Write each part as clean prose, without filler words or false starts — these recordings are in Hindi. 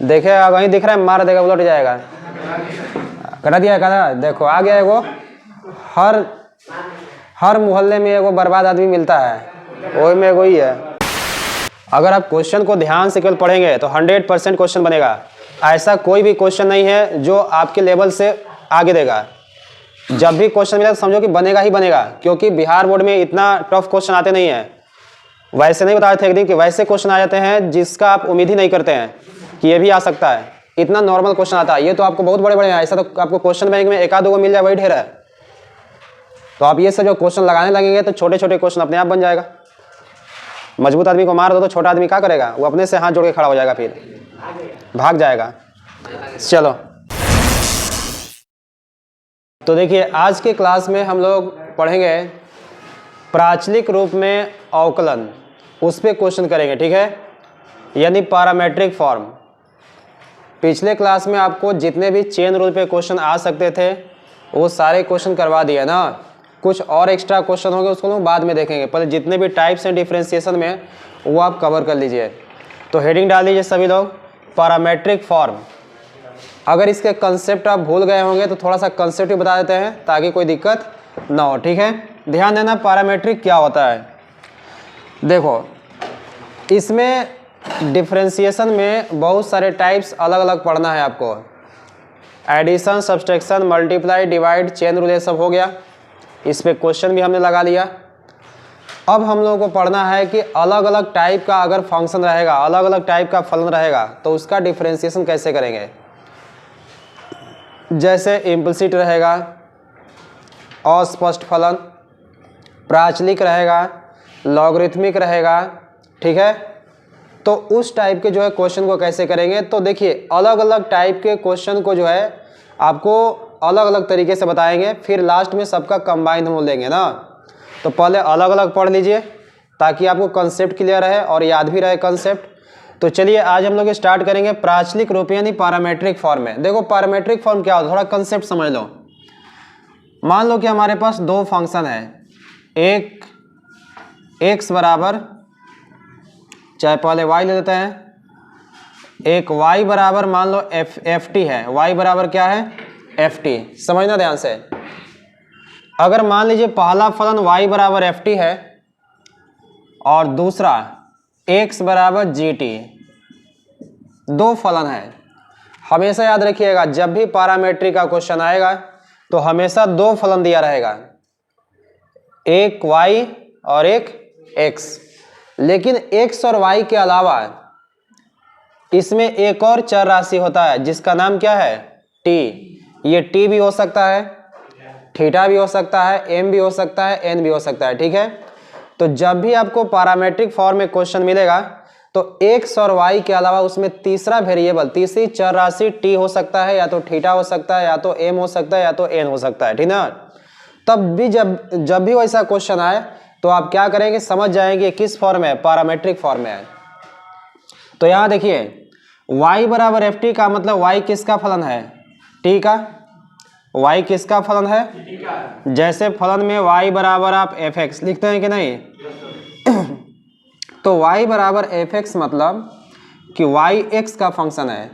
देखिए वहीं दिख रहा है, मार देगा उलट जाएगा। कटा दिया कटा, देखो आ गया एगो। हर मोहल्ले में एगो बर्बाद आदमी मिलता है, वही में एगो ही है। अगर आप क्वेश्चन को ध्यान से केवल पढ़ेंगे तो 100% क्वेश्चन बनेगा। ऐसा कोई भी क्वेश्चन नहीं है जो आपके लेवल से आगे देगा। जब भी क्वेश्चन मिला तो समझो कि बनेगा ही बनेगा, क्योंकि बिहार बोर्ड में इतना टफ क्वेश्चन आते नहीं है। वैसे नहीं बताए थे एक दिन कि वैसे क्वेश्चन आ जाते हैं जिसका आप उम्मीद ही नहीं करते हैं कि ये भी आ सकता है। इतना नॉर्मल क्वेश्चन आता है। ये तो आपको बहुत बड़े बड़े हैं, ऐसा तो आपको क्वेश्चन बैंक में एक आध दो मिल जाए वही ढेर है। तो आप ये सब जो क्वेश्चन लगाने लगेंगे तो छोटे छोटे क्वेश्चन अपने आप बन जाएगा। मजबूत आदमी को मार दो तो छोटा आदमी क्या करेगा, वो अपने से हाथ जोड़ के खड़ा हो जाएगा, फिर भाग जाएगा। चलो तो देखिए आज के क्लास में हम लोग पढ़ेंगे प्राचलिक रूप में अवकलन, उस पर क्वेश्चन करेंगे, ठीक है, यानी पैरामीट्रिक फॉर्म। पिछले क्लास में आपको जितने भी चेन रूल पे क्वेश्चन आ सकते थे वो सारे क्वेश्चन करवा दिए ना। कुछ और एक्स्ट्रा क्वेश्चन होंगे उसको लोग बाद में देखेंगे, पहले जितने भी टाइप्स हैं डिफरेंशिएशन में वो आप कवर कर लीजिए। तो हेडिंग डाल दीजिए सभी लोग, पैरामीट्रिक फॉर्म। अगर इसके कंसेप्ट आप भूल गए होंगे तो थोड़ा सा कंसेप्ट भी बता देते हैं ताकि कोई दिक्कत ना हो, ठीक है। ध्यान देना पैरामीट्रिक क्या होता है। देखो इसमें डिफरेंशिएशन में बहुत सारे टाइप्स अलग अलग पढ़ना है आपको। Addition, subtraction, multiply, divide, chain rule, ये सब हो गया। इस पे क्वेश्चन भी हमने लगा लिया। अब हम लोगों को पढ़ना है कि अलग अलग टाइप का अगर फंक्शन रहेगा, अलग अलग टाइप का फलन रहेगा तो उसका डिफरेंशिएशन कैसे करेंगे। जैसे इम्प्लिसिट रहेगा, अस्पष्ट फलन, प्राचलिक रहेगा, लॉगरिथमिक रहेगा, ठीक है। तो उस टाइप के जो है क्वेश्चन को कैसे करेंगे। तो देखिए अलग अलग टाइप के क्वेश्चन को जो है आपको अलग अलग तरीके से बताएंगे, फिर लास्ट में सबका कंबाइन हम लेंगे ना। तो पहले अलग अलग पढ़ लीजिए ताकि आपको कंसेप्ट क्लियर रहे और याद भी रहे कंसेप्ट। तो चलिए आज हम लोग स्टार्ट करेंगे प्राचलिक रूप यानी पैरामीट्रिक फॉर्म में। देखो पैरामीट्रिक फॉर्म क्या होता है, थोड़ा कंसेप्ट समझ लो। मान लो कि हमारे पास दो फंक्शन है, एक x बराबर, चाहे पहले y ले लेते हैं, एक y बराबर मान लो एफ टी है। y बराबर क्या है, एफ टी। समझना ध्यान से। अगर मान लीजिए पहला फलन y बराबर एफ टी है और दूसरा x बराबर जी टी, दो फलन है। हमेशा याद रखिएगा जब भी पैरामीट्रिक का क्वेश्चन आएगा तो हमेशा दो फलन दिया रहेगा, एक y और एक x। लेकिन x और y के अलावा इसमें एक और चर राशि होता है जिसका नाम क्या है, t। ये t भी हो सकता है, थीटा भी हो सकता है, m भी हो सकता है, n भी हो सकता है, ठीक है। तो जब भी आपको पैरामीट्रिक फॉर्म में क्वेश्चन मिलेगा तो x और y के अलावा उसमें तीसरा वेरिएबल, तीसरी चर राशि t हो सकता है, या तो थीटा हो सकता है, या तो m हो सकता है, या तो n हो सकता है, ठीक ना। तब भी जब भी वैसा क्वेश्चन आए तो आप क्या करेंगे, समझ जाएंगे किस फॉर्म में है, पैरामीट्रिक फॉर्म में है। तो यहाँ देखिए y बराबर एफ टी का मतलब y किसका फलन है, t का। y किसका फलन है, जैसे फलन में y बराबर आप एफ एक्स लिखते हैं कि नहीं, तो y बराबर एफ एक्स मतलब कि y x का फंक्शन है।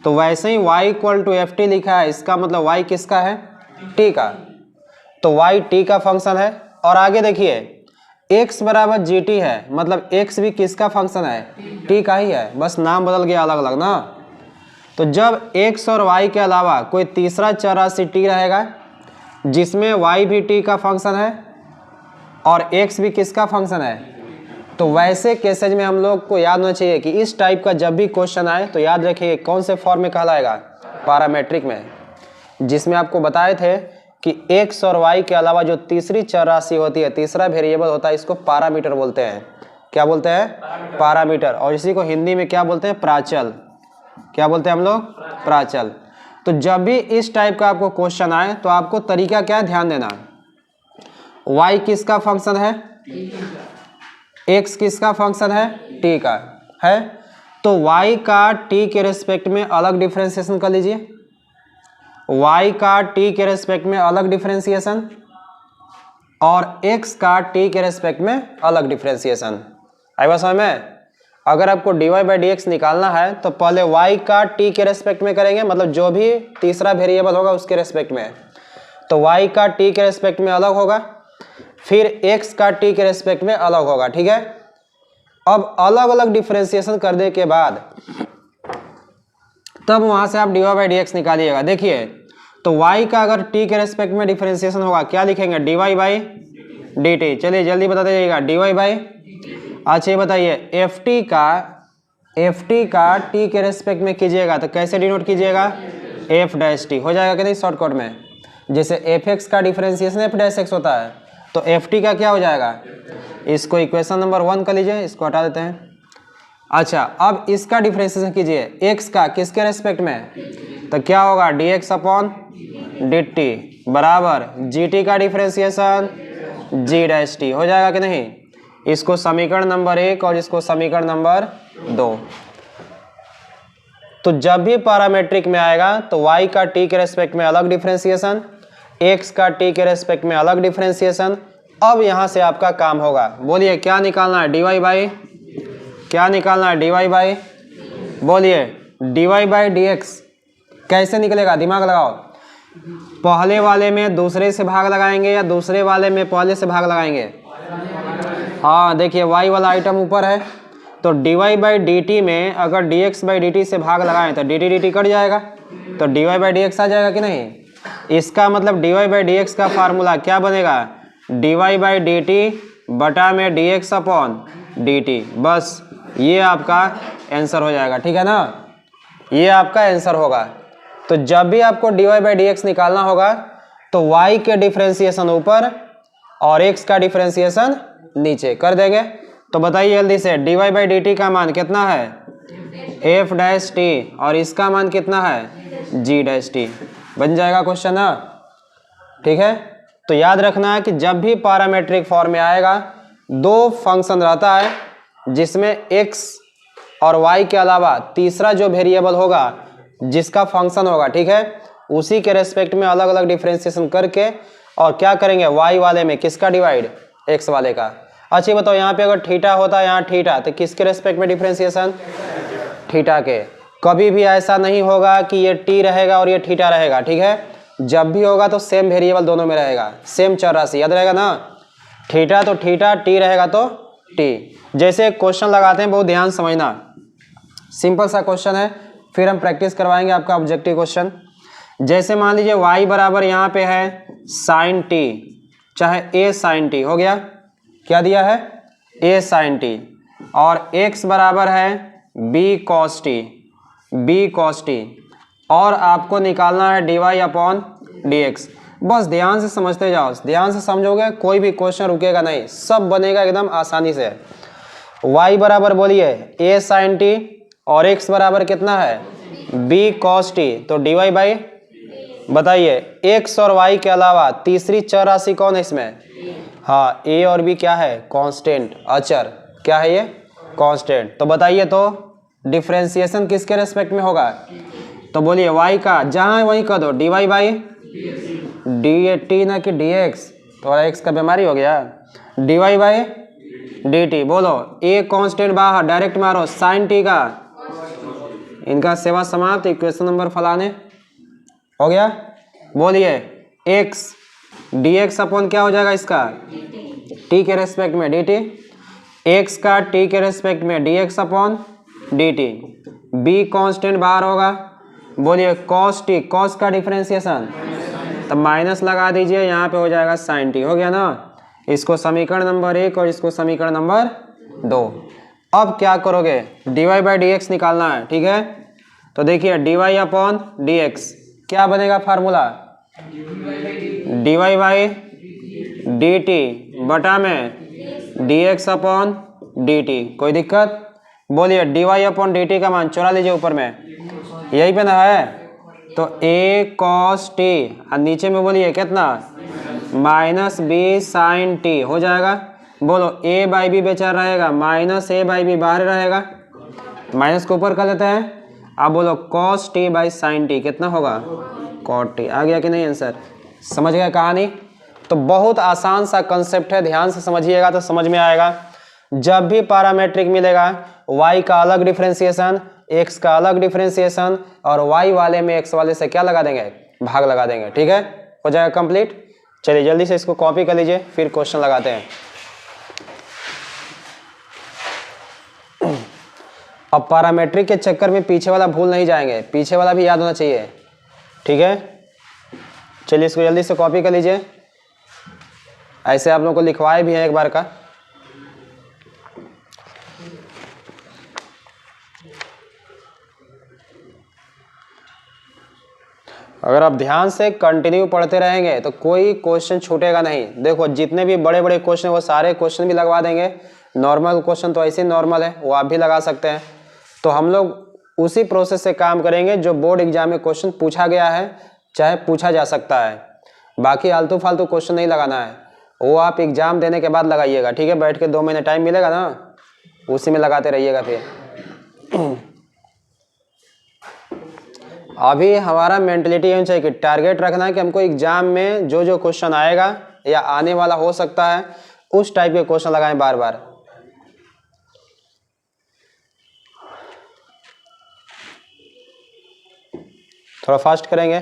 तो वैसे ही y equal to F T लिखा है, इसका मतलब y किसका है, t का। तो y t का फंक्शन है। और आगे देखिए x बराबर जी टी है, मतलब x भी किसका फंक्शन है, t का ही है, बस नाम बदल गया अलग अलग ना। तो जब x और y के अलावा कोई तीसरा चर राशि t रहेगा जिसमें y भी t का फंक्शन है और x भी किसका फंक्शन है, तो वैसे केसेज में हम लोग को याद होना चाहिए कि इस टाइप का जब भी क्वेश्चन आए तो याद रखिए कौन से फॉर्म में कहलाएगा, पैरामीट्रिक में। जिसमें आपको बताए थे कि x और y के अलावा जो तीसरी चर राशि होती है, तीसरा वेरिएबल होता है, इसको पैरामीटर बोलते हैं। क्या बोलते हैं, पैरामीटर। और इसी को हिंदी में क्या बोलते हैं, प्राचल। क्या बोलते हैं हम लोग, प्राचल। तो जब भी इस टाइप का आपको क्वेश्चन आए तो आपको तरीका क्या है, ध्यान देना। y किसका फंक्शन है, x किसका फंक्शन है, t का है। तो y का t के रेस्पेक्ट में अलग डिफरेंशिएशन कर लीजिए, y का t के रेस्पेक्ट में अलग डिफरेंशिएशन और x का t के रेस्पेक्ट में अलग डिफरेंशिएशन। आई बात समझ में। अगर आपको dy बाई डी एक्स निकालना है तो पहले y का t के रेस्पेक्ट में करेंगे, मतलब जो भी तीसरा वेरिएबल होगा उसके रेस्पेक्ट में, तो y का t के रेस्पेक्ट में अलग होगा, फिर x का t के रेस्पेक्ट में अलग होगा। ठीक है, अब अलग अलग डिफरेंशिएशन करने के बाद तब वहां से आप dy बाई डी एक्स निकालिएगा। देखिए तो y का अगर t के रेस्पेक्ट में डिफरेंशिएशन होगा, क्या लिखेंगे, dy बाई dt। चलिए जल्दी बता दीजिएगा, dy बाई, अच्छा ये बताइए ft का t के रेस्पेक्ट में कीजिएगा तो कैसे डिनोट कीजिएगा, f डैश t हो जाएगा कि नहीं शॉर्टकट में। जैसे fx का डिफरेंशिएशन f डैश x होता है तो ft का क्या हो जाएगा, इसको इक्वेशन नंबर 1 कर लीजिए, इसको हटा देते हैं। अच्छा अब इसका डिफरेंशिएशन कीजिए x का किसके रेस्पेक्ट में, तो क्या होगा dx अपॉन dt बराबर gt का डिफरेंशिएशन g डैश t हो जाएगा कि नहीं। इसको समीकरण नंबर 1 और इसको समीकरण नंबर 2। तो जब भी पैरामीट्रिक में आएगा तो y का t के रेस्पेक्ट में अलग डिफरेंशिएशन, x का t के रेस्पेक्ट में अलग डिफरेंशिएशन। अब यहां से आपका काम होगा, बोलिए क्या निकालना है, dy बाई, क्या निकालना है, dy बाई, बोलिए dy बाई dx कैसे निकलेगा, दिमाग लगाओ। पहले वाले में दूसरे से भाग लगाएंगे या दूसरे वाले में पहले से भाग लगाएंगे। हाँ देखिए y वाला आइटम ऊपर है तो dy बाई dt में अगर dx बाई dt से भाग लगाएं तो dt dt कट जाएगा तो dy बाई dx आ जाएगा कि नहीं। इसका मतलब dy बाई dx का फार्मूला क्या बनेगा, dy बाई dt बटा में dx अपॉन dt, बस ये आपका आंसर हो जाएगा। ठीक है ना, ये आपका आंसर होगा। तो जब भी आपको dy बाई dx निकालना होगा तो y के डिफरेंशिएशन ऊपर और x का डिफरेंशिएशन नीचे कर देंगे। तो बताइए जल्दी से, dy बाई dt का मान कितना है, f डैश t, और इसका मान कितना है, g डैश t, बन जाएगा क्वेश्चन ना। ठीक है, तो याद रखना है कि जब भी पैरामीट्रिक फॉर्म में आएगा दो फंक्शन रहता है जिसमें x और y के अलावा तीसरा जो वेरिएबल होगा जिसका फंक्शन होगा, ठीक है, उसी के रेस्पेक्ट में अलग अलग डिफरेंशिएशन करके और क्या करेंगे, y वाले में किसका डिवाइड, x वाले का। अच्छा बताओ यहाँ पे अगर थीटा होता है, यहाँ थीटा, तो किसके रेस्पेक्ट में डिफरेंशिएशन, थीटा के। कभी भी ऐसा नहीं होगा कि ये t रहेगा और ये थीटा रहेगा। ठीक है, जब भी होगा तो सेम वेरिएबल दोनों में रहेगा, सेम चर राशि, याद रहेगा ना, थीटा तो थीटा, t रहेगा तो t। जैसे क्वेश्चन लगाते हैं, बहुत ध्यान समझना, सिंपल सा क्वेश्चन है, फिर हम प्रैक्टिस करवाएंगे आपका ऑब्जेक्टिव क्वेश्चन। जैसे मान लीजिए y बराबर यहाँ पे है साइन t, चाहे a साइन t हो गया, क्या दिया है, a साइन t, और x बराबर है b cos t, b cos t, और आपको निकालना है dy अपॉन dx। बस ध्यान से समझते जाओ, ध्यान से समझोगे कोई भी क्वेश्चन रुकेगा नहीं, सब बनेगा एकदम आसानी से। y बराबर बोलिए a साइन t और x बराबर कितना है b cos t, तो dy बाई, बताइए x और y के अलावा तीसरी चर राशि कौन है इसमें, हाँ a और b क्या है, कांस्टेंट, अचर, क्या है ये, कांस्टेंट। तो बताइए तो डिफरेंशिएशन किसके रेस्पेक्ट में होगा, तो बोलिए y का, जहाँ वहीं कर दो, dy बाई dt ना कि dx, थोड़ा x का बीमारी हो गया, dy बाई dt, बोलो a कांस्टेंट बाहर, डायरेक्ट मारो साइन t का, इनका सेवा समाप्त, इक्वेशन नंबर फलाने हो गया। बोलिए x dx अपॉन क्या हो जाएगा इसका, t के रेस्पेक्ट में dt, x का t के रेस्पेक्ट में dx upon dt, b constant बाहर होगा, बोलिए cos t, cos का डिफरेंशिएशन, तो माइनस लगा दीजिए, यहाँ पे हो जाएगा साइन t, हो गया ना। इसको समीकरण नंबर 1 और इसको समीकरण नंबर 2। अब क्या करोगे, dy बाई dx निकालना है। ठीक है, तो देखिए dy अपॉन dx क्या बनेगा फार्मूला, dy बाई dt बटा में dx अपॉन dt, कोई दिक्कत, बोलिए dy अपॉन dt का मान चुरा लीजिए ऊपर में, यही पे ना है, तो a cos t, और नीचे में बोलिए कितना, माइनस b साइन t हो जाएगा। बोलो a बाई बी बेचार रहेगा, माइनस a बाई बी बाहर रहेगा, माइनस को ऊपर कर लेते हैं। अब बोलो cos t by sine t कितना होगा, cot t। आ गया कि नहीं आंसर, समझ गया कहानी। तो बहुत आसान सा कंसेप्ट है, ध्यान से समझिएगा तो समझ में आएगा। जब भी पैरामेट्रिक मिलेगा y का अलग डिफरेंशिएशन, x का अलग डिफरेंशिएशन और y वाले में x वाले से क्या लगा देंगे, भाग लगा देंगे। ठीक है, हो जाएगा कंप्लीट। चलिए जल्दी से इसको कॉपी कर लीजिए, फिर क्वेश्चन लगाते हैं। अब पैरामेट्रिक के चक्कर में पीछे वाला भूल नहीं जाएंगे, पीछे वाला भी याद होना चाहिए। ठीक है, चलिए इसको जल्दी से कॉपी कर लीजिए। ऐसे आप लोगों को लिखवाए भी हैं एक बार का। अगर आप ध्यान से कंटिन्यू पढ़ते रहेंगे तो कोई क्वेश्चन छूटेगा नहीं। देखो जितने भी बड़े बड़े क्वेश्चन वो सारे क्वेश्चन भी लगवा देंगे। नॉर्मल क्वेश्चन तो ऐसे नॉर्मल है, वो आप भी लगा सकते हैं। तो हम लोग उसी प्रोसेस से काम करेंगे जो बोर्ड एग्जाम में क्वेश्चन पूछा गया है, चाहे पूछा जा सकता है। बाकी आलतू फालतू क्वेश्चन नहीं लगाना है, वो आप एग्जाम देने के बाद लगाइएगा। ठीक है, बैठ के 2 महीने टाइम मिलेगा ना, उसी में लगाते रहिएगा। फिर अभी हमारा मेंटलिटी ये चाहिए कि टारगेट रखना है कि हमको एग्जाम में जो जो क्वेश्चन आएगा या आने वाला हो सकता है उस टाइप के क्वेश्चन लगाएं बार बार। थोड़ा फास्ट करेंगे।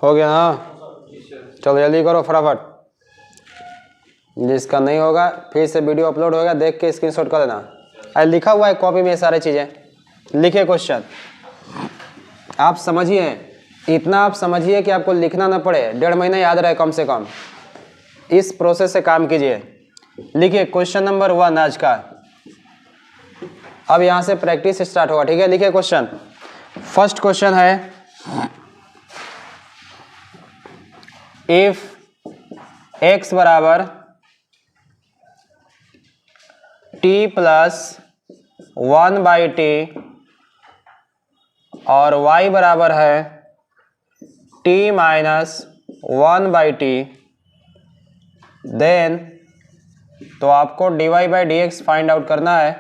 हो गया ना, चलो जल्दी करो फटाफट। जिसका नहीं होगा फिर से वीडियो अपलोड होगा, देख के स्क्रीनशॉट कर देना। अरे लिखा हुआ है कॉपी में सारी चीज़ें, लिखे क्वेश्चन। आप समझिए, इतना आप समझिए कि आपको लिखना ना पड़े, 1.5 महीना याद रहे कम से कम। इस प्रोसेस से काम कीजिए। लिखिए क्वेश्चन नंबर 1 आज का। अब यहाँ से प्रैक्टिस स्टार्ट होगा। ठीक है, लिखिए क्वेश्चन। फर्स्ट क्वेश्चन है, इफ x बराबर t प्लस 1/t और y बराबर है t माइनस 1/t, देन तो आपको dy/dx फाइंड आउट करना है।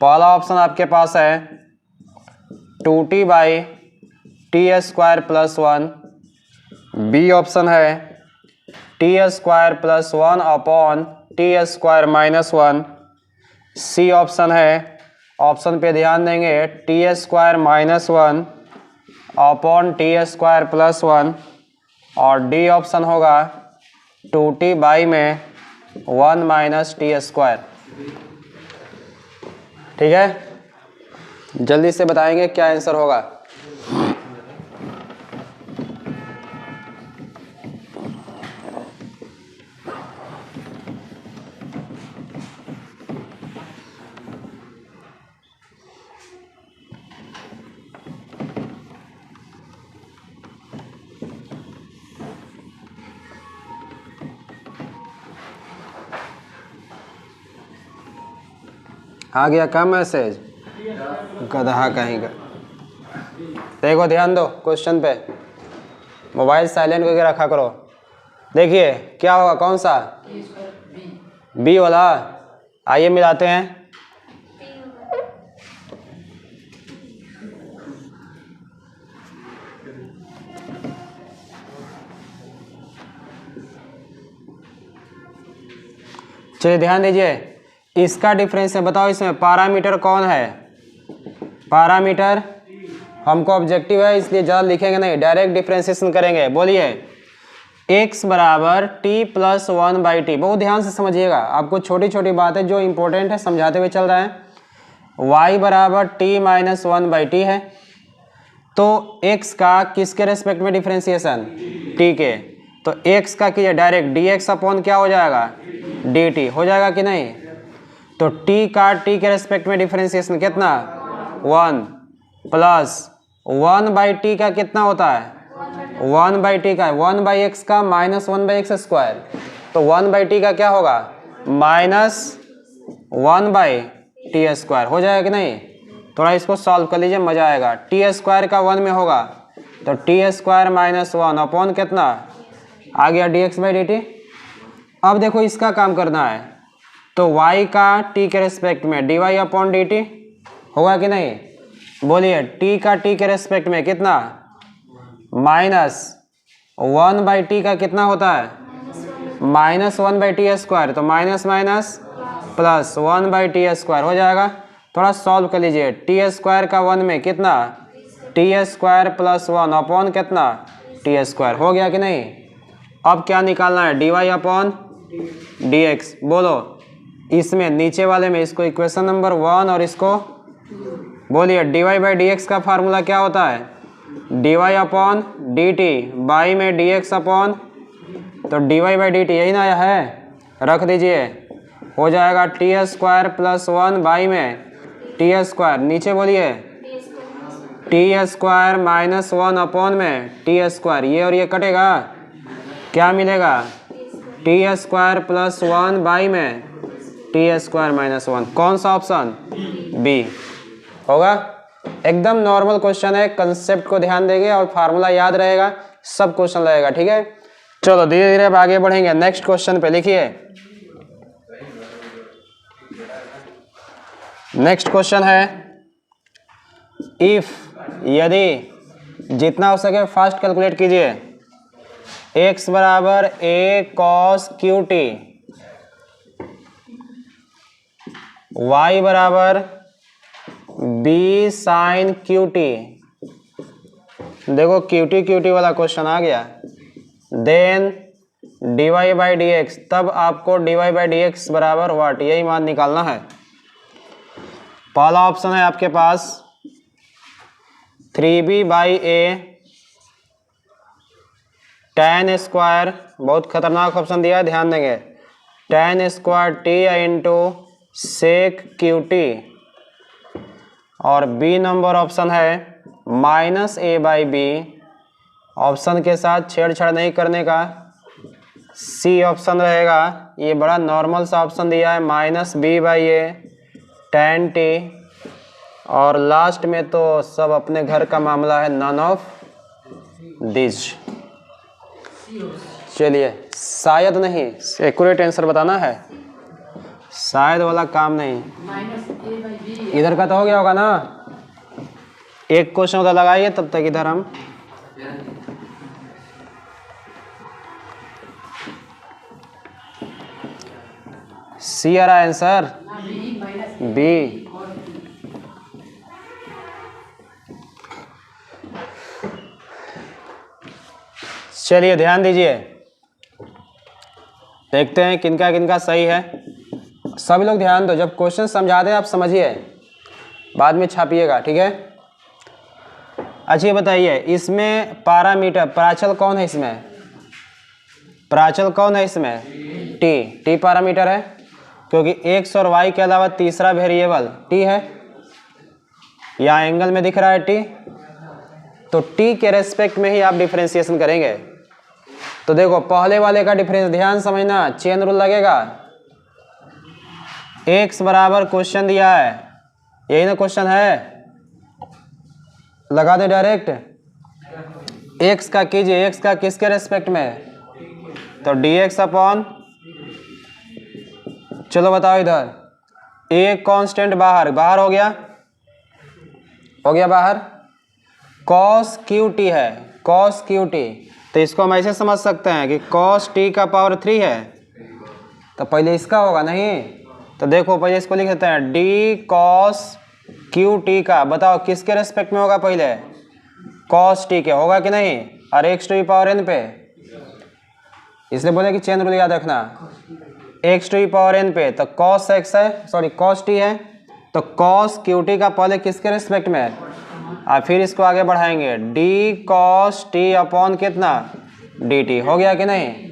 पहला ऑप्शन आपके पास है 2t/t² प्लस 1, बी ऑप्शन है t² plus 1 upon t² minus 1, C option है, ऑप्शन पे ध्यान देंगे, t² minus 1 upon t² plus 1, और डी ऑप्शन होगा 2t में 1 माइनस t²। ठीक है, जल्दी से बताएंगे क्या आंसर होगा। आ गया क्या मैसेज, गधा कहीं का। देखो ध्यान दो क्वेश्चन पे, मोबाइल साइलेंट करके रखा करो। देखिए क्या होगा, कौन सा, बी वाला। आइए मिलाते हैं। चलिए ध्यान दीजिए, इसका डिफरेंस है। बताओ इसमें पैरामीटर कौन है, पैरामीटर हमको ऑब्जेक्टिव है इसलिए ज़्यादा लिखेंगे नहीं, डायरेक्ट डिफरेंशिएशन करेंगे। बोलिए x बराबर t प्लस 1/t। बहुत ध्यान से समझिएगा, आपको छोटी छोटी बातें जो इंपॉर्टेंट है समझाते हुए चल रहा है। y बराबर t माइनस 1/t है, तो x का किसके रेस्पेक्ट में डिफरेंशिएशन, t के। तो x का कीजिए डायरेक्ट dx अपॉन क्या हो जाएगा dt हो जाएगा कि नहीं। तो t का t के रेस्पेक्ट में डिफरेंशिएशन कितना 1 प्लस 1/t का कितना होता है 1/t का 1/x का माइनस 1/x स्क्वायर। तो 1/t का क्या होगा माइनस 1/t स्क्वायर हो जाएगा कि नहीं। थोड़ा इसको सॉल्व कर लीजिए मजा आएगा। टी स्क्वायर का 1 में होगा तो टी स्क्वायर माइनस 1 अपॉन कितना आ गया dx/dt। अब देखो इसका काम करना है तो y का t के रेस्पेक्ट में dy अपॉन dt होगा कि नहीं। बोलिए t का t के रेस्पेक्ट में कितना माइनस 1/t का कितना होता है माइनस 1/t स्क्वायर। तो minus minus plus 1/t square हो जाएगा। थोड़ा सॉल्व कर लीजिए टी स्क्वायर का 1 में कितना टी स्क्वायर प्लस 1 अपॉन कितना टी स्क्वायर हो गया कि नहीं। अब क्या निकालना है dy अपॉन dx। बोलो इसमें नीचे वाले में इसको इक्वेशन नंबर 1 और इसको बोलिए dy/dx का फार्मूला क्या होता है dy अपॉन dt बाई में dx अपॉन तो dy/dt यही ना है रख दीजिए हो जाएगा टी स्क्वायर प्लस 1 बाई में टी स्क्वायर नीचे बोलिए टी स्क्वायर माइनस 1 अपॉन में टी स्क्वायर ये और ये कटेगा क्या मिलेगा टी स्क्वायर प्लस 1 बाई में टी स्क्वायर माइनस 1। कौन सा ऑप्शन बी होगा। एकदम नॉर्मल क्वेश्चन है कंसेप्ट को ध्यान देंगे और फार्मूला याद रहेगा सब क्वेश्चन लगेगा ठीक है। चलो धीरे धीरे अब आगे बढ़ेंगे नेक्स्ट क्वेश्चन पे। लिखिए नेक्स्ट क्वेश्चन है इफ यदि जितना हो सके फास्ट कैलकुलेट कीजिए x बराबर a cos qt y बराबर b sin qt। देखो qt वाला क्वेश्चन आ गया। देन dy/dx तब आपको dy/dx बराबर व्हाट यही मान निकालना है। पहला ऑप्शन है आपके पास 3b/a tan स्क्वायर बहुत खतरनाक ऑप्शन दिया है ध्यान देंगे tan square t into sec qt। और बी नंबर ऑप्शन है -a/b ऑप्शन के साथ छेड़छाड़ नहीं करने का। सी ऑप्शन रहेगा ये बड़ा नॉर्मल सा ऑप्शन दिया है -b/a tan t। और लास्ट में तो सब अपने घर का मामला है नन ऑफ दिस। चलिए शायद नहीं एक्यूरेट आंसर बताना है शायद वाला काम नहीं इधर का तो हो गया होगा ना। एक क्वेश्चन उधर लगाइए तब तक इधर हम सी आ रहा है आंसर बी। चलिए ध्यान दीजिए देखते हैं किनका किनका सही है। सभी लोग ध्यान दो जब क्वेश्चन समझाते हैं आप समझिए बाद में छापिएगा ठीक है। अच्छा ये बताइए इसमें पैरामीटर प्राचल कौन है इसमें प्राचल कौन है इसमें टी पैरामीटर है क्योंकि x और y के अलावा तीसरा वेरिएबल t है। यहाँ एंगल में दिख रहा है t तो t के रेस्पेक्ट में ही आप डिफरेंशिएशन करेंगे। तो देखो पहले वाले का डिफरेंस ध्यान समझना चेन रूल लगेगा। x बराबर क्वेश्चन दिया है यही ना क्वेश्चन है लगा दे डायरेक्ट। x का कीजिए x का किसके रेस्पेक्ट में तो dx अपॉन चलो बताओ इधर a कांस्टेंट बाहर हो गया बाहर cos qt है cos qt। तो इसको हम ऐसे समझ सकते हैं कि cos t का पावर 3 है तो पहले इसका होगा नहीं। तो देखो पहले इसको लिख देते हैं d cos qt का बताओ किसके रेस्पेक्ट में होगा पहले cos t के होगा कि नहीं और x⁴n पे इसलिए बोले कि चेन रूल याद रखना x⁴n पे तो cos x है सॉरी cos t है तो cos qt का पहले किसके रेस्पेक्ट में और फिर इसको आगे बढ़ाएंगे d cos t अपॉन कितना dt हो गया कि नहीं।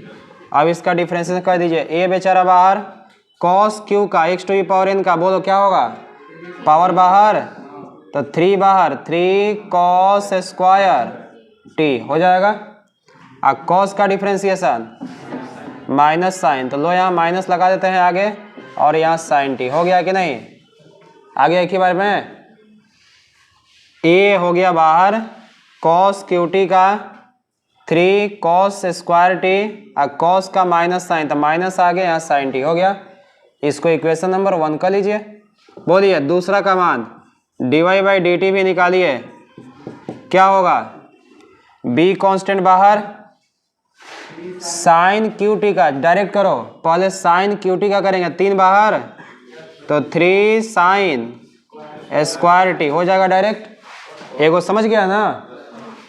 अब इसका डिफरेंशिएशन कर दीजिए, a बेचारा बाहर, cos q का x to the power n का बोलो क्या होगा, पावर बाहर तो 3 बाहर, 3 cos स्क्वायर t हो जाएगा। अब cos का डिफरेंशिएशन माइनस साइन, तो लो यहाँ माइनस लगा देते हैं आगे और यहाँ साइन t हो गया कि नहीं। आगे एक ही बार में a हो गया बाहर cos qt का 3 cos स्क्वायर टी, और cos का माइनस साइन तो माइनस आ गया, यहाँ साइन टी हो गया। इसको इक्वेशन नंबर 1 कर लीजिए। बोलिए दूसरा command dy by D T भी निकालिए, क्या होगा, b कांस्टेंट बाहर, साइन क्यू टी का डायरेक्ट करो, पहले साइन क्यू टी का करेंगे, 3 बाहर तो 3 साइन स्क्वायर टी हो जाएगा डायरेक्ट। एगो समझ गया ना।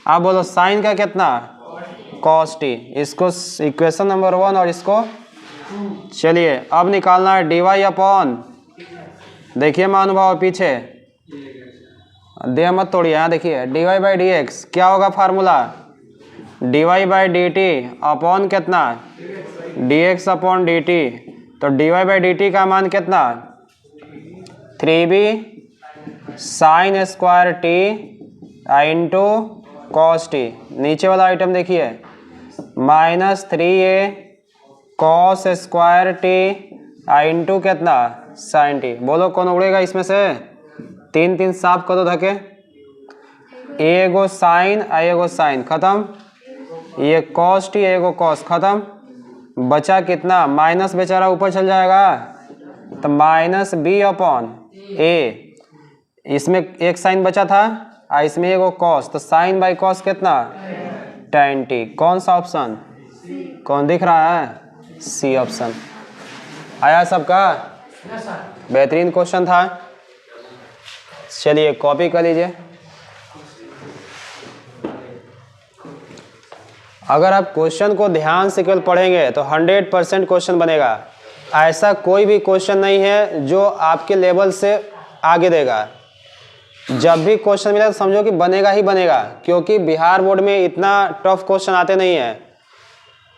अब बोलो साइन का कितना, कॉस टी, इसको इक्वेशन नंबर 1 और इसको चलिए अब निकालना है dy अपॉन, देखिए महानुभाव पीछे दे मत तोड़िए, यहाँ देखिए dy बाई डी एक्स क्या होगा formula, dy by D T upon कितना, dx अपॉन डी टी, तो dy बाई डी टी का मान कितना 3b sine square T into cos T, नीचे वाला आइटम देखिए minus 3a cos square T into कितना साइन टी। बोलो कौन उड़ेगा इसमें से, 3 3 साफ कर दो धके, एगो साइन एगो साइन खत्म, ये कॉस टी एगो कॉस खत्म, बचा कितना माइनस, बेचारा ऊपर चल जाएगा तो माइनस b अपॉन a, इसमें एक साइन बचा था और इसमें एगो कॉस, तो साइन बाई कॉस कितना tan t। कौन सा ऑप्शन, कौन दिख रहा है, सी ऑप्शन। आया सबका, बेहतरीन क्वेश्चन था। चलिए कॉपी कर लीजिए। अगर आप क्वेश्चन को ध्यान से केवल पढ़ेंगे तो 100% क्वेश्चन बनेगा। ऐसा कोई भी क्वेश्चन नहीं है जो आपके लेवल से आगे देगा। जब भी क्वेश्चन मिला तो समझो कि बनेगा ही बनेगा, क्योंकि बिहार बोर्ड में इतना टफ क्वेश्चन आते नहीं हैं।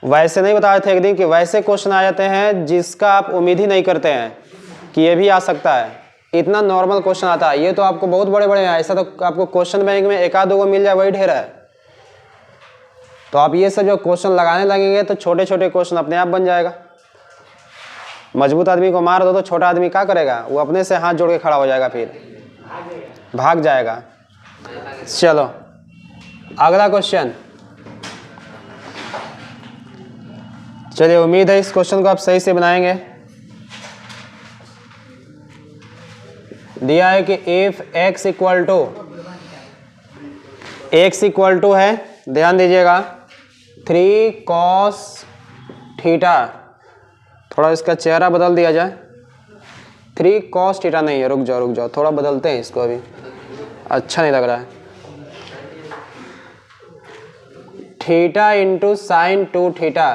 वैसे नहीं बता रहे थे एक दिन कि वैसे क्वेश्चन आ जाते हैं जिसका आप उम्मीद ही नहीं करते हैं कि ये भी आ सकता है, इतना नॉर्मल क्वेश्चन आता है। ये तो आपको बहुत बड़े बड़े हैं, ऐसा तो आपको क्वेश्चन बैंक में एक आध दो मिल जाए वही ढेर है। तो आप ये सब जो क्वेश्चन लगाने लगेंगे तो छोटे छोटे क्वेश्चन अपने आप बन जाएगा। मजबूत आदमी को मार दो तो छोटा आदमी क्या करेगा, वो अपने से हाथ जोड़ के खड़ा हो जाएगा, फिर भाग जाएगा। चलो अगला क्वेश्चन। चलिए उम्मीद है इस क्वेश्चन को आप सही से बनाएंगे। दिया है कि इफ x इक्वल टू है, ध्यान दीजिएगा 3 cos थीटा, थोड़ा इसका चेहरा बदल दिया जाए, 3 cos थीटा नहीं है, रुक जाओ थोड़ा बदलते हैं इसको, अभी अच्छा नहीं लग रहा है। थीटा इंटू साइन 2 थीटा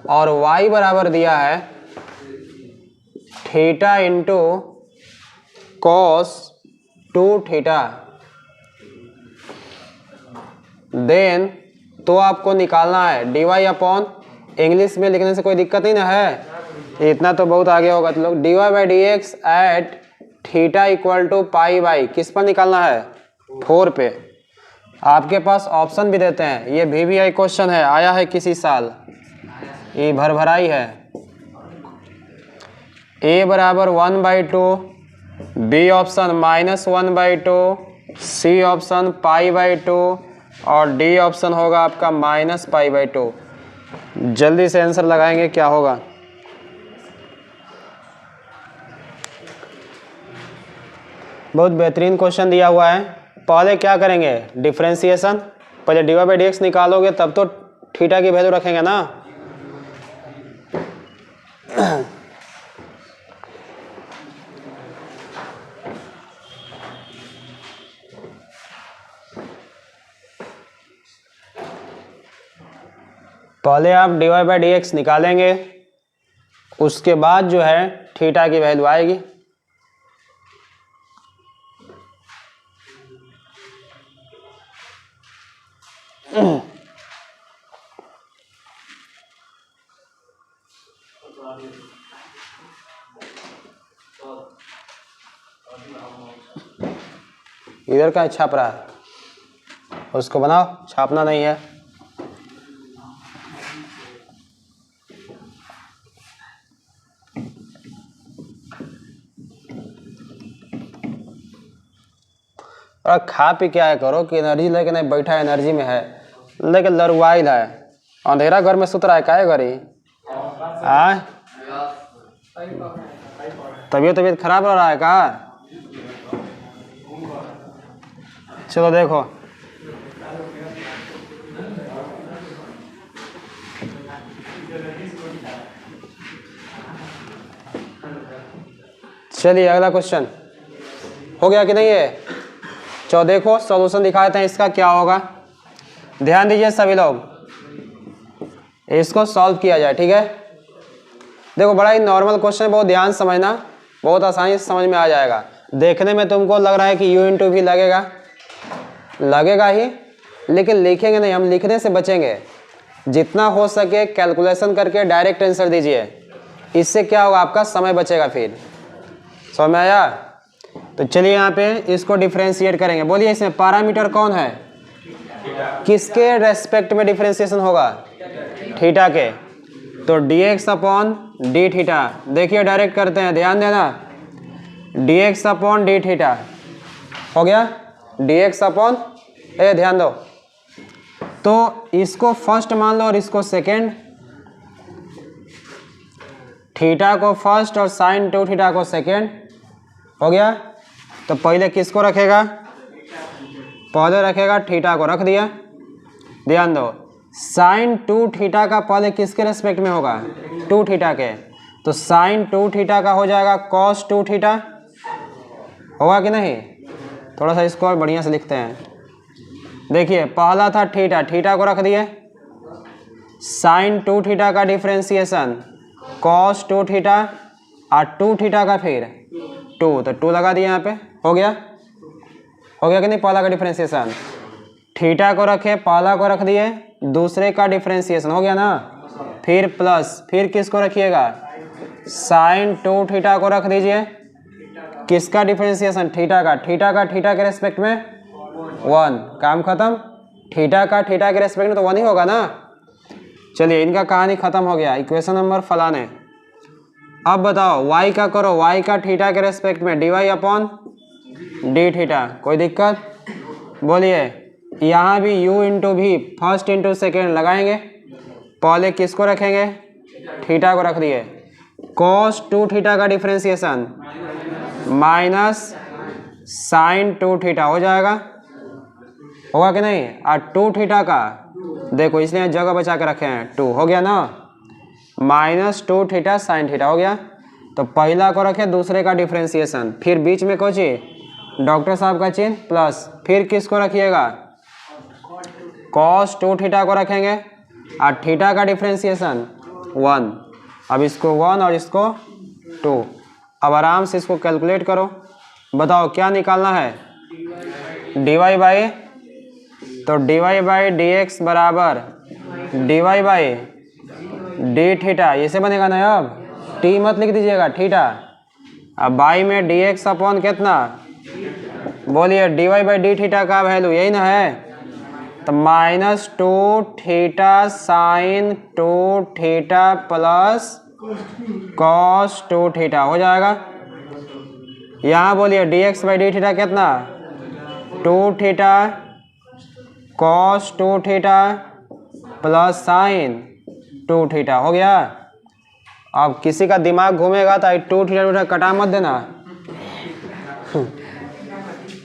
और y बराबर दिया है theta into cos 2 theta. Then तो आपको निकालना है dy अपॉन, इंग्लिश में लिखने से कोई दिक्कत नहीं ना है, इतना तो बहुत आगे होगा तो लोग, dy by D X at theta equal to pi by, किस पर निकालना है 4 पे। आपके पास ऑप्शन भी देते हैं, ये VVI क्वेश्चन है, आया है किसी साल, ये भरभराई है। a बराबर 1/2, b ऑप्शन -1/2, c ऑप्शन π/2 और d ऑप्शन होगा आपका -π/2। जल्दी से आंसर लगाएंगे, क्या होगा। बहुत बेहतरीन क्वेश्चन दिया हुआ है। पहले क्या करेंगे, डिफरेंशिएशन, पहले dy बाई डी एक्स निकालोगे तब तो थीटा की वैल्यू रखेंगे ना। पहले आप dy बाई डी एक्स निकालेंगे, उसके बाद जो है थीटा की वैल्यू आएगी। इधर का छाप रहा है, उसको बनाओ, छापना नहीं है। और खा पी क्या है करो कि एनर्जी लेके नहीं बैठा, एनर्जी में है लेकिन लरुआइल है, अंधेरा घर में सुत रहा है, काहे घरी आए? तबीयत खराब रह रहा है का? चलो देखो, चलिए अगला क्वेश्चन हो गया कि नहीं है? चलो देखो सॉल्यूशन दिखाते हैं इसका क्या होगा। ध्यान दीजिए सभी लोग, इसको सॉल्व किया जाए, ठीक है? देखो बड़ा ही नॉर्मल क्वेश्चन, बहुत ध्यान समझना, बहुत आसानी से समझ में आ जाएगा। देखने में तुमको लग रहा है कि U इंटू भी लगेगा ही, लेकिन लिखेंगे नहीं, हम लिखने से बचेंगे। जितना हो सके कैलकुलेशन करके डायरेक्ट आंसर दीजिए, इससे क्या होगा, आपका समय बचेगा। फिर समझ में आया? तो चलिए यहाँ पे इसको डिफ्रेंशिएट करेंगे। बोलिए इसमें पैरामीटर कौन है, किसके रेस्पेक्ट में डिफ्रेंशिएशन होगा? थीटा के। तो dx अपॉन डी थीटा, देखिए डायरेक्ट करते हैं, ध्यान देना, dx अपॉन डी थीटा हो गया, dx अपॉन, ध्यान दो, तो इसको फर्स्ट मान लो और इसको सेकेंड, थीटा को फर्स्ट और साइन 2 थीटा को सेकेंड, हो गया। तो पहले किसको रखेगा? पहले रखेगा थीटा को, रख दिया। ध्यान दो, साइन 2 थीटा का पहले किसके रेस्पेक्ट में होगा? 2 थीटा के। तो साइन 2 थीटा का हो जाएगा कॉस 2 थीटा, होगा कि नहीं? थोड़ा सा इसको और बढ़िया से लिखते हैं। देखिए पहला था थीटा, थीटा को रख दिए, साइन 2 थीटा का डिफ्रेंशिएशन कॉस 2 थीटा और 2 थीटा का फिर 2, तो 2 लगा दिए यहाँ पे, हो गया कि नहीं? पहला का डिफ्रेंशिएशन, थीटा को रखे, पहला को रख दिए, दूसरे का डिफ्रेंशिएशन हो गया ना, फिर प्लस, फिर किसको रखिएगा? साइन 2 थीटा को रख दीजिए, किसका डिफ्रेंशिएशन? थीटा का, थीटा के रेस्पेक्ट में 1, काम खत्म। थीटा के रेस्पेक्ट में तो 1 ही होगा ना। चलिए इनका कहानी खत्म हो गया, इक्वेशन नंबर फलाने। अब बताओ y का करो, y का थीटा के रेस्पेक्ट में dy अपॉन डी थीटा, कोई दिक्कत? बोलिए, यहाँ भी u इंटू भी फर्स्ट इंटू सेकेंड लगाएंगे, पहले किसको रखेंगे? थीटा को रख दिए, cos 2 थीटा का डिफ्रेंशिएशन माइनस साइन 2 थीटा हो जाएगा, होगा कि नहीं? और 2 थीटा का देखो, इसलिए जगह बचा के रखे हैं, 2 हो गया ना, माइनस 2 थीटा साइन थीटा हो गया। तो पहला को रखे, दूसरे का डिफ्रेंशिएशन, फिर बीच में कोई चीज डॉक्टर साहब का चिन्ह प्लस, फिर किसको रखिएगा? cos 2 थीटा को रखेंगे और थीटा का डिफ्रेंशिएशन 1। अब इसको 1 और इसको 2, अब आराम से इसको कैलकुलेट करो, बताओ क्या निकालना है? dy बाई, तो dy बाई डी एक्स बराबर dy बाई डी थीटा, ऐसे बनेगा ना। अब t मत लिख दीजिएगा, थीटा। अब बाई में dx अपॉन कितना? बोलिए dy बाई डी थीटा का वैल्यू यही ना है, तो minus 2 theta sine 2 theta plus cos 2 theta हो जाएगा। यहाँ बोलिए dx बाई डी थीटा कितना? 2 theta cos 2 theta plus sign 2 theta हो गया। अब किसी का दिमाग घूमेगा तो 2 थीटा कटा मत देना।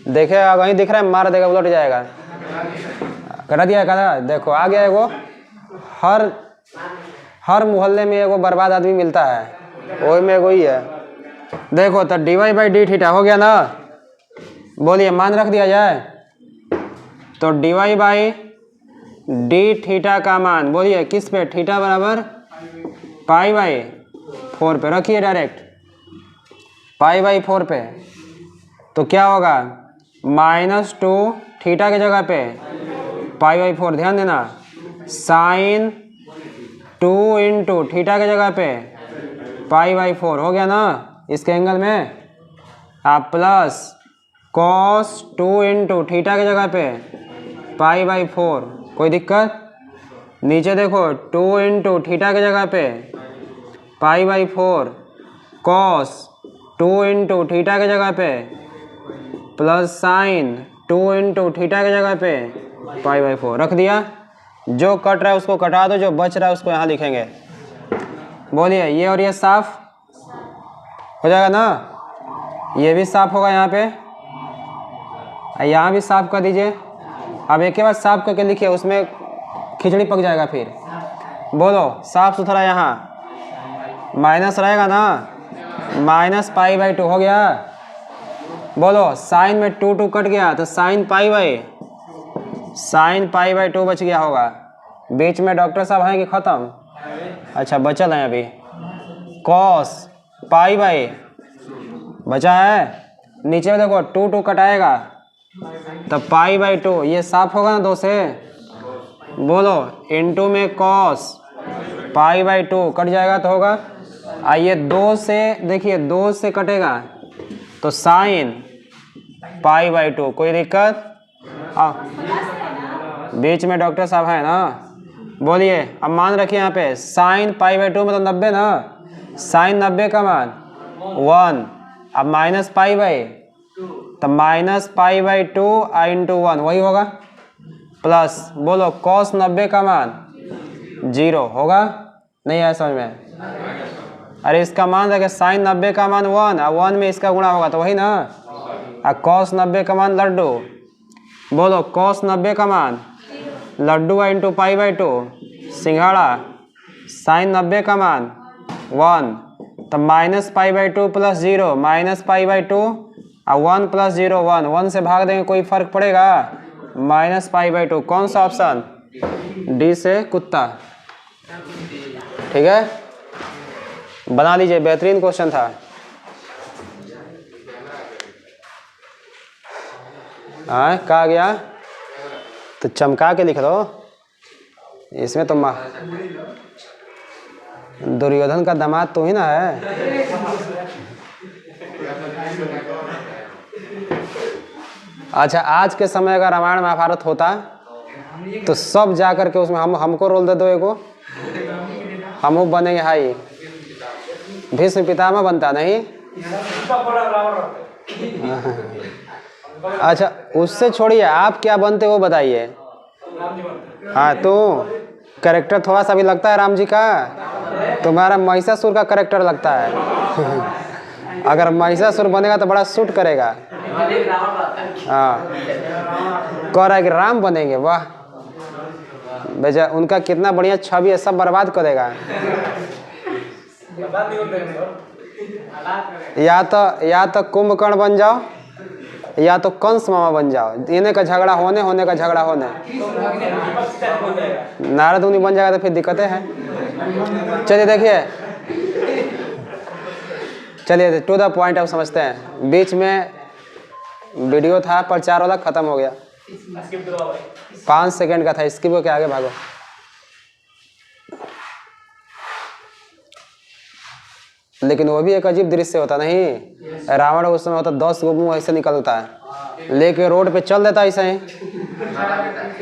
देखिए वहीं दिख रहा है, मार देगा, उलट जाएगा। कटा दिया, कटा, देखो आ गया एगो। हर मोहल्ले में एगो बर्बाद आदमी मिलता है, वही में एगो ही है। देखो तो dy बाई डी थीटा हो गया ना, बोलिए मान रख दिया जाए, तो dy बाई डी थीटा का मान बोलिए किस पे? थीटा बराबर पाई बाई 4 पे रखिए, डायरेक्ट पाई बाई 4 पे। तो क्या होगा? माइनस 2 थीटा की जगह पे π/4 ध्यान देना, साइन 2 इंटू थीटा के जगह पे π/4 हो गया ना इसके एंगल में, आप प्लस कॉस 2 इंटू थीटा के जगह पे π/4, कोई दिक्कत? नीचे देखो 2 इंटू थीटा के जगह पे π/4 कॉस 2 इंटू थीटा के जगह पे प्लस साइन 2 इंटू थीटा के जगह पे π/4 रख दिया। जो कट रहा है उसको कटा दो, जो बच रहा है उसको यहाँ लिखेंगे। बोलिए, ये और ये साफ हो जाएगा ना, ये भी साफ होगा यहाँ पे, यहाँ भी साफ कर दीजिए। अब एक के बाद साफ करके लिखिए, उसमें खिचड़ी पक जाएगा फिर। बोलो साफ सुथरा, यहाँ माइनस रहेगा ना, माइनस π/2 हो गया। बोलो साइन में 2 कट गया तो साइन π/2 बच गया होगा। बीच में डॉक्टर साहब हैं कि ख़त्म? अच्छा बचल हैं अभी। कॉस π/, बचा है, नीचे में देखो 2 कटाएगा तो π/2, ये साफ होगा ना 2 से। बोलो इंटू में कॉस π/2 कट जाएगा तो होगा। आइए 2 से, देखिए 2 से कटेगा तो साइन π/2, कोई दिक्कत? बीच में डॉक्टर साहब है ना। बोलिए, अब मान रखिए यहाँ पे साइन π/2 मतलब 90 ना, साइन 90 का मान 1, अब माइनस π/, तो माइनस π/2 इंटू 1 वही होगा, प्लस बोलो कॉस 90 का मान 0 होगा। नहीं आया समझ में? अरे इसका मान रखे साइन 90 का मान 1 और 1 में इसका गुणा होगा तो वही ना। और कॉस 90 का मान लड्डू, बोलो कॉस 90 का मान लड्डू इंटू π/2 सिंघाड़ा, साइन 90 का मान 1, तो माइनस π/2 प्लस 0 माइनस π/2 और 1 प्लस 0 1, 1 से भाग देंगे कोई फर्क पड़ेगा? माइनस π/2, कौन सा ऑप्शन? डी से कुत्ता। ठीक है, बना लीजिए, बेहतरीन क्वेश्चन था। हाँ कहा गया तो चमका के लिख दो, इसमें तो दुर्योधन का दामाद तो ही ना है। अच्छा, आज के समय अगर रामायण महाभारत होता तो सब जा करके उसमें हमको रोल दे दो एगो, हम बनेंगे हाई, भीष्म पितामह बनता नहीं। अच्छा उससे छोड़िए, आप क्या बनते वो बताइए। हाँ तो कैरेक्टर थोड़ा सा भी लगता है राम जी का, तुम्हारा महिषासुर का कैरेक्टर लगता है। अगर महिषासुर बनेगा तो बड़ा सूट करेगा। हाँ कह रहा है कि राम बनेंगे, वाह बेजा, उनका कितना बढ़िया छवि है, सब बर्बाद करेगा। या तो कुंभकर्ण बन जाओ या तो कंस मामा बन जाओ, इन्हें का झगड़ा होने का झगड़ा होने। नारद मुनि बन जाएगा तो फिर दिक्कतें हैं। चलिए देखिए, चलिए टू द पॉइंट अब समझते हैं। बीच में वीडियो था प्रचार वाला, खत्म हो गया, 5 सेकंड का था, स्किप के आगे भागो। लेकिन वो भी एक अजीब दृश्य होता नहीं, रावण उस समय होता 10 गो मुंह ऐसे निकलता है, लेके रोड पे चल देता ऐसे ही,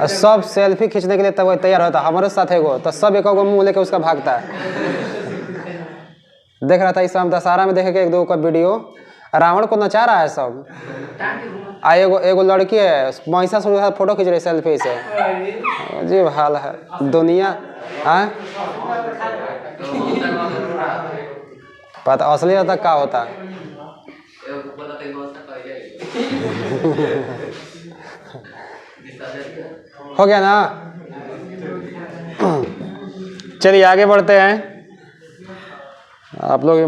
और सब सेल्फी खींचने के लिए तब तैयार होता। हमारे साथ है वो तो सब एक गो मुंह लेके उसका भागता है। देख रहा था इस समय दशहरा में, देखे 1-2 का वीडियो, रावण को नचा रहा है सब। एगो लड़की है महिषासुर के साथ फोटो खींच रही सेल्फी से। अजीब हाल है दुनिया। हाँ पता असली रहता क्या होता। हो गया ना। चलिए आगे बढ़ते हैं। आप लोग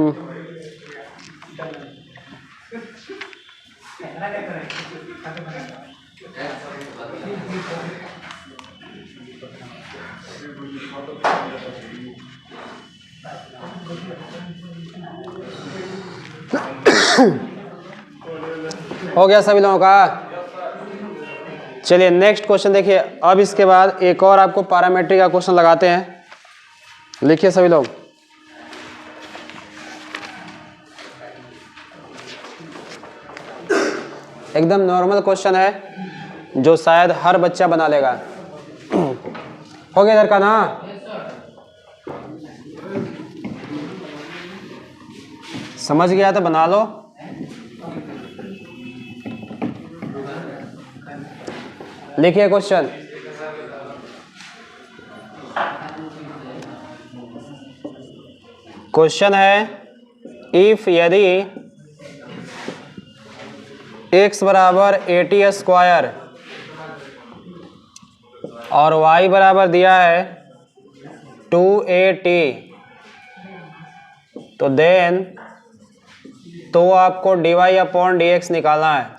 हो गया सभी लोगों का। चलिए नेक्स्ट क्वेश्चन देखिए। अब इसके बाद एक और आपको पैरामीट्रिक का क्वेश्चन लगाते हैं। लिखिए सभी लोग। एकदम नॉर्मल क्वेश्चन है जो शायद हर बच्चा बना लेगा। हो गया इधर का ना? समझ गया तो बना लो। लिखिए क्वेश्चन। क्वेश्चन है इफ यदि x बराबर 80 स्क्वायर और y बराबर दिया है 280 तो देन तो आपको dy/dx निकालना है।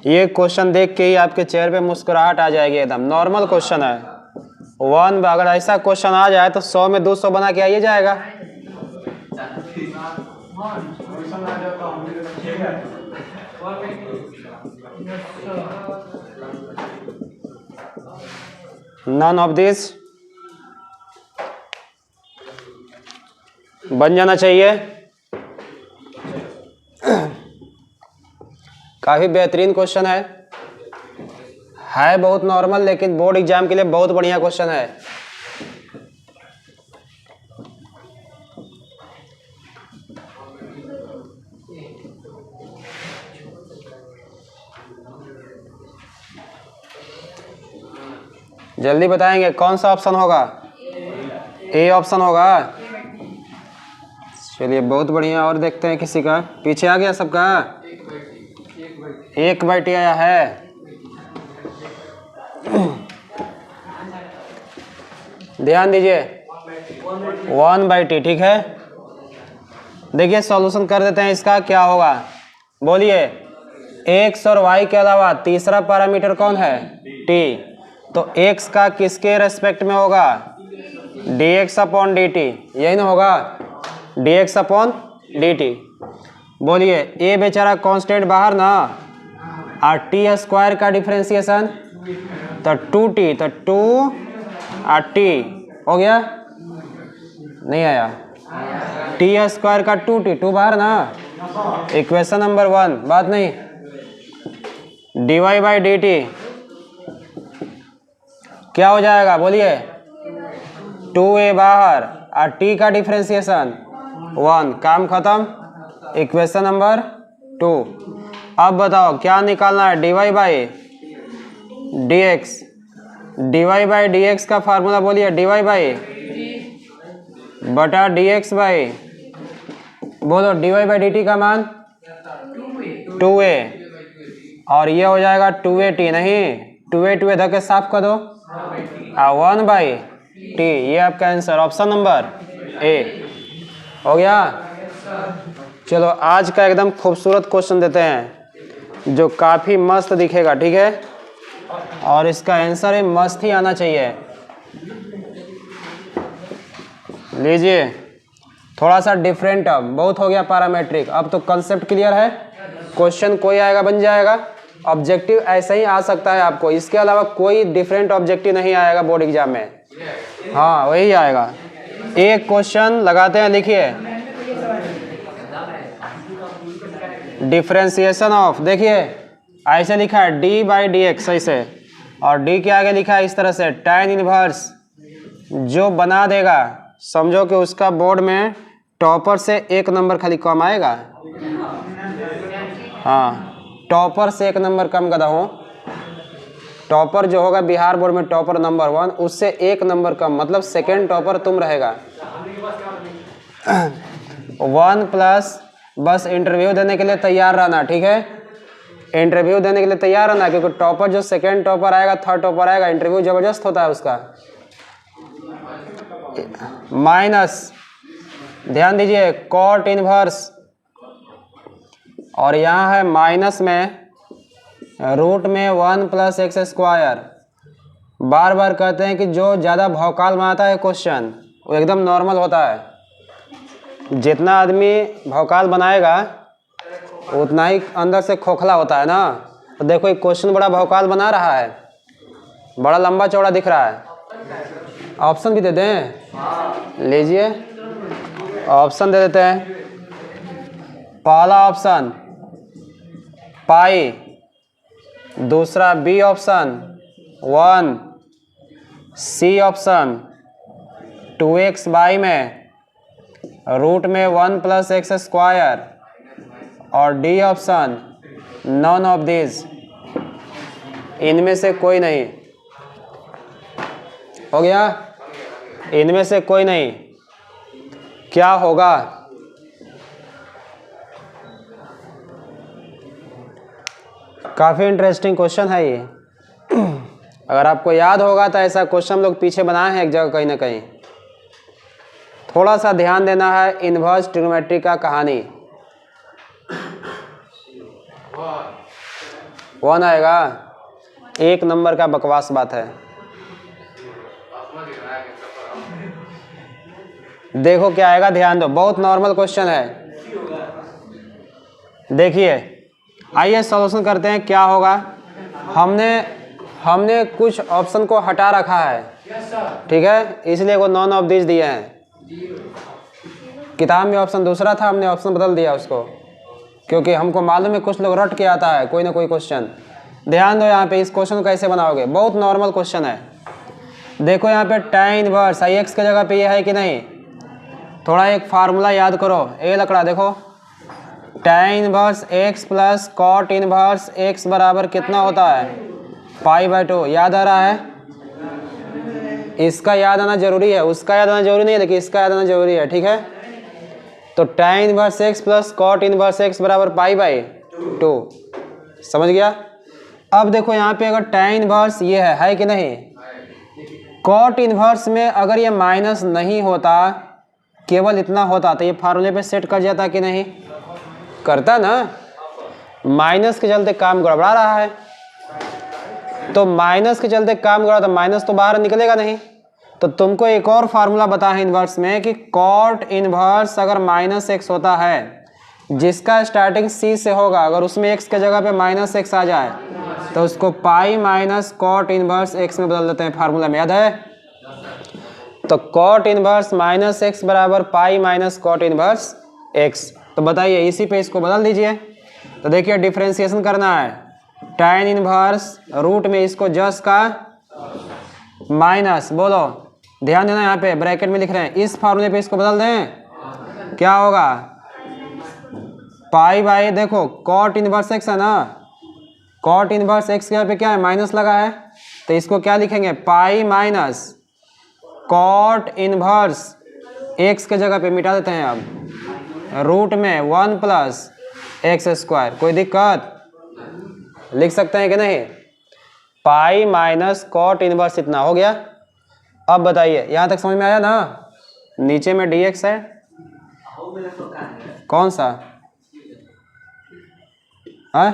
ये क्वेश्चन देख के ही आपके चेहरे पे मुस्कुराहट आ जाएगी। एकदम नॉर्मल क्वेश्चन है। अगर ऐसा क्वेश्चन आ जाए तो 100 में 200 बना के आइए जाएगा। नन ऑफ दिस बन जाना चाहिए। काफी बेहतरीन क्वेश्चन है बहुत नॉर्मल, लेकिन बोर्ड एग्जाम के लिए बहुत बढ़िया क्वेश्चन है। जल्दी बताएंगे कौन सा ऑप्शन होगा? ए ऑप्शन होगा। चलिए बहुत बढ़िया। और देखते हैं किसी का। पीछे आ गया सबका? 1/t आया है। ध्यान दीजिए 1/t। ठीक है, देखिए सॉल्यूशन कर देते हैं इसका। क्या होगा बोलिए? x और y के अलावा तीसरा पैरामीटर कौन है? t। तो x का किसके रेस्पेक्ट में होगा? dx/dt। यही ना होगा? dx/dt। बोलिए ए बेचारा कांस्टेंट बाहर ना, और टी स्क्वायर का डिफरेंशिएशन तो 2t, तो 2t हो गया। नहीं आया? टी स्क्वायर का 2t, 2 बाहर ना। इक्वेशन नंबर 1 बात नहीं। dy/dt क्या हो जाएगा बोलिए? 2a बाहर और t का डिफरेंशिएशन 1। काम खत्म। Equation number 2। अब बताओ क्या निकालना है? dy/dx। dy/dx का फार्मूला बोलिए? dy/dx बोलो। dy/dt का मान 2a और ये हो जाएगा 2at। नहीं 2a धक्के के साफ कर दो। 1/t। ये आपका आंसर ऑप्शन नंबर ए हो गया। चलो आज का एकदम खूबसूरत क्वेश्चन देते हैं जो काफी मस्त दिखेगा। ठीक है, और इसका आंसर है मस्त ही आना चाहिए। लीजिए थोड़ा सा डिफरेंट। अब बहुत हो गया पैरामीट्रिक, अब तो कंसेप्ट क्लियर है। क्वेश्चन कोई आएगा बन जाएगा। ऑब्जेक्टिव ऐसा ही आ सकता है आपको, इसके अलावा कोई डिफरेंट ऑब्जेक्टिव नहीं आएगा बोर्ड एग्जाम में। हाँ वही आएगा। एक क्वेश्चन लगाते हैं। लिखिए डिफरेंशिएशन ऑफ, देखिए ऐसे लिखा है d/dx ऐसे, और d के आगे लिखा है इस तरह से tan इनवर्स। जो बना देगा समझो कि उसका बोर्ड में टॉपर से 1 नंबर खाली कम आएगा। हाँ टॉपर से 1 नंबर कम गधा हो। टॉपर जो होगा बिहार बोर्ड में टॉपर नंबर 1, उससे 1 नंबर कम, मतलब सेकेंड टॉपर तुम रहेगा। 1+ बस इंटरव्यू देने के लिए तैयार रहना। ठीक है, इंटरव्यू देने के लिए तैयार रहना, क्योंकि टॉपर जो सेकेंड टॉपर आएगा, थर्ड टॉपर आएगा, इंटरव्यू जबरदस्त होता है उसका। माइनस ध्यान दीजिए कॉट इनवर्स, और यहाँ है माइनस में रूट में 1 + x²। बार बार कहते हैं कि जो ज़्यादा भौकाल बनाता है क्वेश्चन वो एकदम नॉर्मल होता है। जितना आदमी भौकाल बनाएगा उतना ही अंदर से खोखला होता है ना। तो देखो एक क्वेश्चन बड़ा भौकाल बना रहा है, बड़ा लंबा चौड़ा दिख रहा है। ऑप्शन भी दे दें, लीजिए ऑप्शन दे देते हैं। पहला ऑप्शन पाई, दूसरा B option 1, C option 2x by में रूट में 1 + x², और D option none of this, इनमें से कोई नहीं। हो गया, इनमें से कोई नहीं। क्या होगा? काफ़ी इंटरेस्टिंग क्वेश्चन है ये। अगर आपको याद होगा तो ऐसा क्वेश्चन हम लोग पीछे बनाए हैं एक जगह कहीं ना कहीं। थोड़ा सा ध्यान देना है इन्वर्स ट्रिग्नोमेट्री का कहानी। 1 आएगा, 1 नंबर का बकवास बात है। देखो क्या आएगा, ध्यान दो, बहुत नॉर्मल क्वेश्चन है। देखिए आइए सॉल्यूशन करते हैं। क्या होगा, हमने कुछ ऑप्शन को हटा रखा है, ठीक है, इसलिए वो नॉन ऑफ दिस दिए हैं। किताब में ऑप्शन दूसरा था, हमने ऑप्शन बदल दिया उसको, क्योंकि हमको मालूम है कुछ लोग रट के आता है कोई ना कोई क्वेश्चन। ध्यान दो यहाँ पे, इस क्वेश्चन को कैसे बनाओगे, बहुत नॉर्मल क्वेश्चन है। देखो यहाँ पे tan इनवर्स x की जगह पे ये है कि नहीं। थोड़ा एक फार्मूला याद करो, ए लकड़ा देखो, tan inverse x + cot inverse x बराबर कितना होता है, π/2। याद आ रहा है? इसका याद आना जरूरी है, उसका याद आना जरूरी नहीं है, लेकिन इसका याद आना जरूरी है, ठीक है। तो tan inverse x + cot inverse x बराबर π/2। समझ गया? अब देखो यहाँ पे अगर tan इनवर्स ये है कि नहीं, cot इनवर्स में अगर ये माइनस नहीं होता, केवल इतना होता, तो ये फार्मूले पे सेट कर जाता कि नहीं? करता ना। माइनस के चलते काम गड़बड़ा रहा है, तो माइनस के चलते काम गड़ा, तो माइनस तो बाहर निकलेगा नहीं। तो तुमको एक और फार्मूला बता है इन्वर्स में कि cot इन्वर्स अगर -x होता है, जिसका स्टार्टिंग c से होगा, अगर उसमें x के जगह पे -x आ जाए तो उसको pi minus cot inverse x में बदल देते हैं। फार्मूला में याद है? तो cot इन्वर्स -x बराबर pi minus cot inverse x। तो बताइए इसी पे इसको बदल दीजिए। तो देखिए डिफ्रेंशिएशन करना है, tan इन्वर्स रूट में इसको जस का माइनस, बोलो ध्यान देना, यहाँ पे ब्रैकेट में लिख रहे हैं, इस फार्मूले पे इसको बदल दें, क्या होगा, पाई/, देखो cot इन्वर्स x है ना, cot इन्वर्स x के यहाँ पे क्या है, माइनस लगा है, तो इसको क्या लिखेंगे, pi minus cot inverse x के जगह पे मिटा देते हैं अब, रूट में 1 + x²। कोई दिक्कत? लिख सकते हैं कि नहीं? पाई माइनस cot इन्वर्स इतना हो गया। अब बताइए यहाँ तक समझ में आया ना? नीचे में dx है, कौन सा है?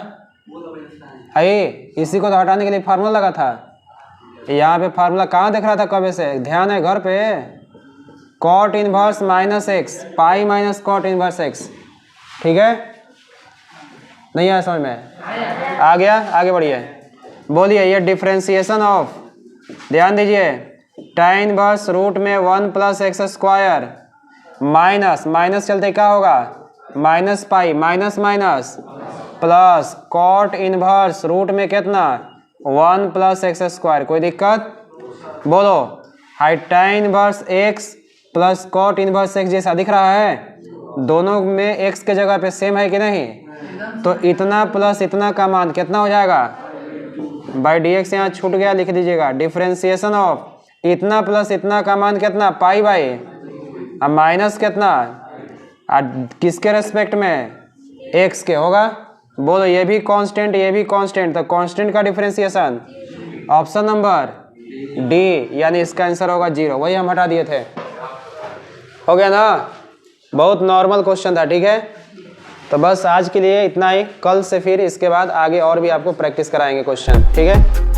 इसी को तो हटाने के लिए फार्मूला लगा था। यहाँ पे फार्मूला कहाँ दिख रहा था कब से? ध्यान है घर पे। cot inverse -x, pi minus cot inverse x, ठीक है? नहीं आया समझ में? आ गया? आगे बढ़िए, बोलिए। ये डिफ्रेंशिएशन ऑफ, ध्यान दीजिए, tan इन्वर्स रूट में 1 + x² माइनस चलते क्या होगा, minus pi minus minus plus cot inverse root में कितना, 1 + x²। कोई दिक्कत? बोलो। हाई tan inverse x + cot inverse x जैसा दिख रहा है, दोनों में x के जगह पे सेम है कि नहीं? तो इतना प्लस इतना का मान कितना हो जाएगा, बाई dx यहाँ छूट गया, लिख दीजिएगा। डिफ्रेंशिएशन ऑफ इतना प्लस इतना का मान कितना, पाई/, अब माइनस कितना, किसके रेस्पेक्ट में, x के होगा। बोलो ये भी कांस्टेंट, ये भी कांस्टेंट, तो कांस्टेंट का डिफरेंशिएशन ऑप्शन नंबर डी, यानी इसका आंसर होगा 0। वही हम हटा दिए थे। हो गया ना? बहुत नॉर्मल क्वेश्चन था, ठीक है। तो बस आज के लिए इतना ही, कल से फिर इसके बाद आगे और भी आपको प्रैक्टिस कराएंगे क्वेश्चन, ठीक है।